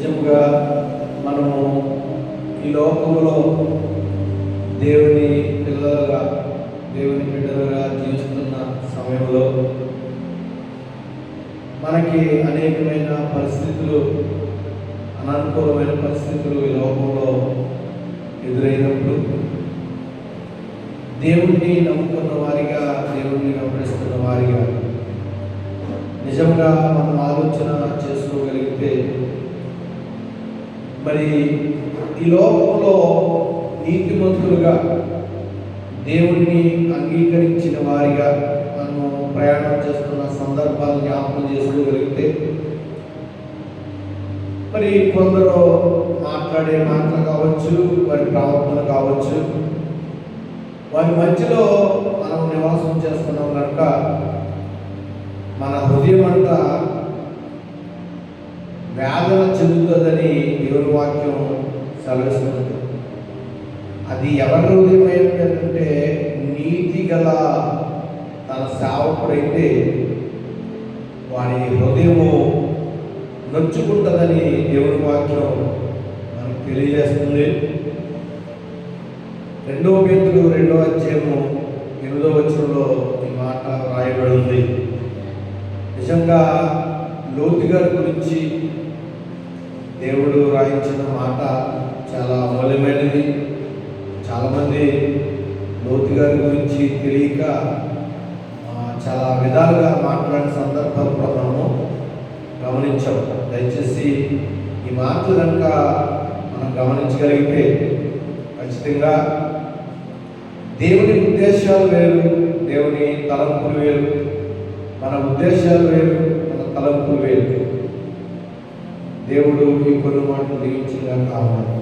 నిజముగా మనము ఈ లోకంలో దేవుని పిల్లలుగా, దేవుని బిడ్డలుగా జీవిస్తున్న సమయంలో మనకి అనేకమైన పరిస్థితులు, అననుకూలమైన పరిస్థితులు ఈ లోకంలో ఎదురైనప్పుడు దేవుణ్ణి నమ్ముకున్న వారిగా, దేవుణ్ణి వెంబడిస్తున్న వారిగా నిజంగా మనం ఆలోచన చేసుకోగలిగితే మరి ఈ లోకంలో నీతిమంతులుగా, దేవుణ్ణి అంగీకరించిన వారిగా మనము ప్రయాణం చేస్తున్న సందర్భాలు జ్ఞాపకం చేసుకోగలిగితే మరి కొందరు మాట్లాడే మాటలు కావచ్చు, వారి ప్రవర్తన కావచ్చు, వారి మధ్యలో మనం నివాసం చేస్తున్నాం కనుక మన హృదయం అంతా వేదన చెందుతుందని దేవుని వాక్యం సెలవిస్తుంది. అది ఎవరి హృదయం ఏంటంటే నీతి గల తన సేవకుడైతే వారి హృదయము నొచ్చుకుంటుందని దేవుని వాక్యం మనకు తెలియజేస్తుంది. 2 పేతురు 2వ అధ్యాయము 8వ వచనంలో ఈ మాట రాయబడింది. నిజంగా లోతు గారి గురించి దేవుడు రాయించిన మాట చాలా అమూల్యమైనది. చాలామంది లోతు గారి గురించి తెలియక చాలా విధాలుగా మాట్లాడిన సందర్భాలు కూడా మనము గమనించాం. దయచేసి ఈ మాటలు కనుక మనం గమనించగలిగితే ఖచ్చితంగా దేవుని ఉద్దేశాలు వేరు, దేవుని తలంపులు వేరు, మన ఉద్దేశాలు వేరు, మన తలంపులు వేరు. దేవుడు ఈ కొన్ని మాటలు దీవించగా కావాలి.